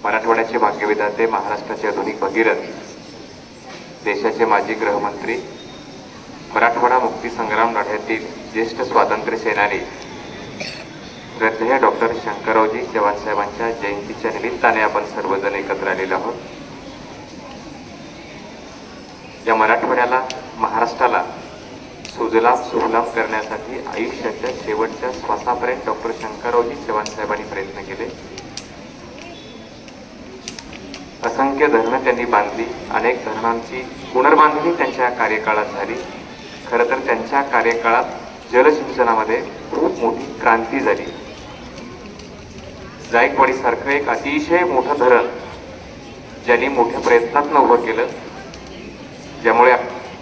मराठवाड्याचे भाग्यविधाते, महाराष्ट्राचे आधुनिक भगीरथ, देशाचे माजी गृहमंत्री, मराठवाडा मुक्ती संग्राम लढ्यातील ज्येष्ठ स्वातंत्र्य सेनानी श्रद्धेय डॉक्टर शंकररावजी चव्हाण साहेबांच्या जयंतीच्या निमित्ताने आपण सर्वजण एकत्र आलेलो आहोत। या मराठवाड्याला, महाराष्ट्राला सुजलाम सुफलाम करण्यासाठी आयुष्याच्या शेवटच्या श्वासापर्यंत डॉक्टर शंकररावजी चव्हाण साहेबांनी प्रयत्न केले। असंख्य धरणं त्यांनी बांधली, अनेक धरणांची पुनर्बांधणी त्यांच्या कार्यकाळात झाली। खरं तर त्यांच्या कार्यकाळात जलसिंचनामध्ये खूप मोठी क्रांती झाली। जायकवाडी सारखं एक अतिशय मोठं धरण ज्यांनी मोठ्या प्रयत्नातून उभं केलं, ज्यामुळे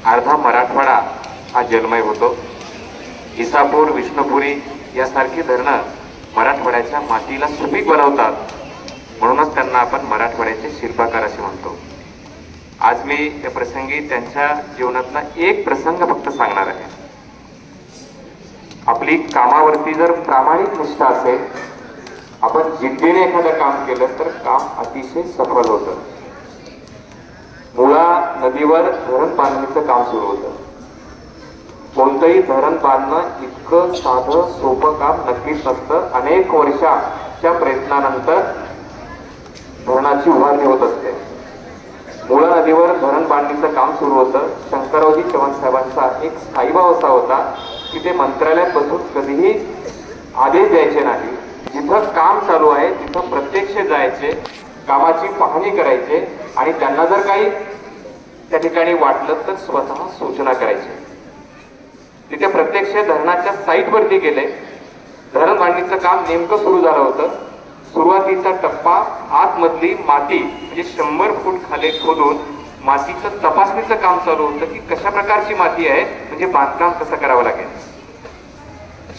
अर्धा मराठवाडा हा जलमय होतो। इसापूर, विष्णुपुरी यासारखी धरणं मराठवाड्याच्या मातीला सुपीक बनवतात, म्हणूनच त्यांना आपण मराठवाड्याचे शिल्पकार असे म्हणतो। आज मी त्या प्रसंगी त्यांच्या जीवनातला एक प्रसंग फक्त सांगणार आहे। आपली कामावरती जर प्रामाणिक निष्ठा असेल, आपण जिद्दीने एखादं काम केलं तर काम अतिशय सफल होतं। मुळा नदीवर धरण बांधणीचं काम सुरू होतं। कोणतंही धरण बांधणं इतकं साधं सोपं काम नक्कीच नसतं। अनेक वर्षाच्या प्रयत्नानंतर धरणाची उभारणी होत असते। मुळा नदीवर धरण बांधणीचं काम सुरू होतं। शंकररावजी चव्हाण साहेबांचा एक स्थायीभाव असा होता की ते मंत्रालयात बसून कधीही आदेश द्यायचे नाही। जिथं काम चालू आहे तिथं प्रत्यक्ष जायचे, कामाची पाहणी करायचे आणि त्यांना जर काही त्या ठिकाणी वाटलं तर स्वतः सूचना करायचे। तिथे प्रत्यक्ष धरणाच्या साईटवरती गेले। धरण बांधणीचं काम नेमकं सुरू झालं होतं। सुरुवातीचा टप्पा आतमधली माती म्हणजे 100 फूट खाली खोदून मातीचं तपासणीचं काम चालू होतं की कशा प्रकारची माती आहे, म्हणजे बांधकाम कसं करावं लागेल।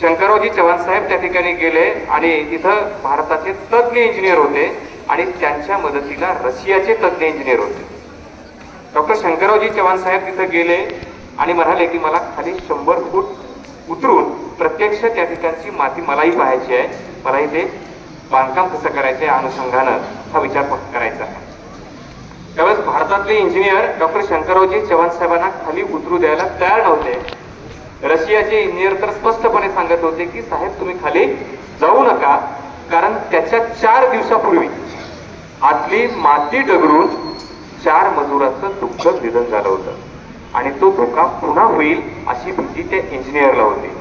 शंकररावजी चव्हाण साहेब त्या ठिकाणी गेले आणि इथं भारताचे तज्ञ इंजिनियर होते आणि त्यांच्या मदतीला रशियाचे तज्ञ इंजिनियर होते। डॉक्टर शंकररावजी चव्हाण साहेब तिथे गेले आणि म्हणाले की मला खाली 100 फूट उतरून प्रत्यक्ष त्या ठिकाणची माती मलाही पाहायची आहे, मलाही ते बांधकाम कसं करायचं या अनुषंगानं हा विचार करायचा आहे। त्यावेळेस भारतातले इंजिनियर डॉक्टर शंकररावजी चव्हाण साहेबांना खाली उतरू द्यायला तयार नव्हते। रशियाचे इंजिनियर तर स्पष्टपणे सांगत होते की साहेब तुम्ही खाली जाऊ नका, कारण त्याच्या 4 दिवसापूर्वी आतली माती डगरून 4 मजुरांचं दुःखद निधन झालं होतं आणि तो धोका पुन्हा होईल अशी भीती त्या इंजिनियरला होती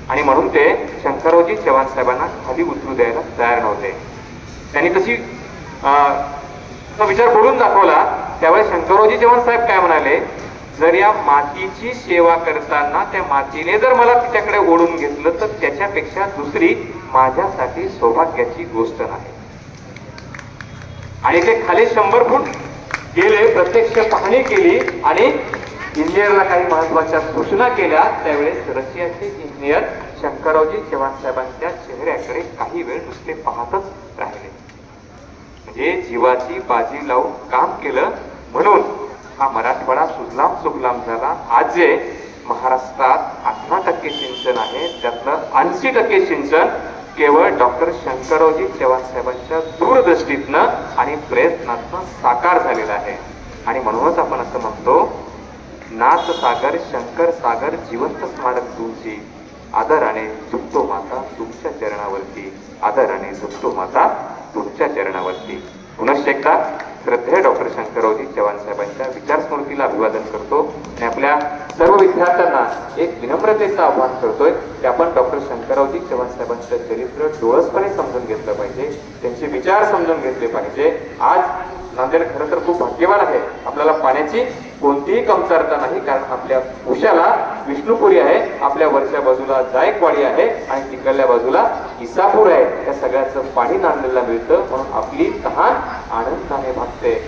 आणि म्हणून ते शंकररावजी चव्हाण साहेबांना खाली उतरू द्यायला तयार नव्हते। त्यांनी तशी विचार करून दाखवला। त्यावेळेस शंकररावजी चव्हाण साहेब काय म्हणाले, जर या मातीची सेवा करताना त्या मातीने जर मला तिच्याकडे ओढून घेतलं तर त्याच्यापेक्षा दुसरी माझ्यासाठी सौभाग्याची गोष्ट नाही। आणि ते खाली 100 फूट गेले, प्रत्यक्ष पाहणी केली आणि इंजिनियरला काही महत्वाच्या सूचना केल्या। त्यावेळेस रशियाचे इंजिनियर शंकररावजी चव्हाण साहेबांच्या चेहऱ्याकडे काही वेळ नुसते पाहतच राहिले, म्हणजे जीवाची बाजी लावून काम केलं म्हणून हा मराठवाडा सुजलाम सुफलाम झाला। आज जे महाराष्ट्रात 18% सिंचन आहे, त्यातलं 80% सिंचन केवळ डॉक्टर शंकररावजी चव्हाण साहेबांच्या दूरदृष्टीतनं आणि प्रयत्नातनं साकार झालेला आहे। आणि म्हणूनच आपण असं म्हणतो, नाथ सागर शंकर सागर जिवंत स्मारक तुमची, आदराने झुकतो माता तुमच्या चरणावरती, आदराने झुकतो माता तुमच्या चरणावरती। पुनश्च एकदा श्रद्धेय डॉक्टर शंकररावजी चव्हाण साहेबांच्या विचारस्मृतीला अभिवादन करतो आणि आपल्या सर्व विद्यार्थ्यांना एक विनम्रतेचं आव्हान करतोय की आपण डॉक्टर शंकररावजी चव्हाण साहेबांचं चरित्र डोळसपणे समजून घेतलं पाहिजे, त्यांचे विचार समजून घेतले पाहिजे। आज नांदेड खरं तर खूप भाग्यवान आहे, आपल्याला पाण्याची कोणतीही कमतरता नाही, कारण आपल्या उशाला विष्णुपुरी आहे, आपल्या वरच्या बाजूला जायकवाडी आहे आणि तिकडल्या बाजूला इसापूर आहे। या सगळ्याचं पाणी नांदेडला मिळतं, म्हणून आपली तहान आनंदाने भागते।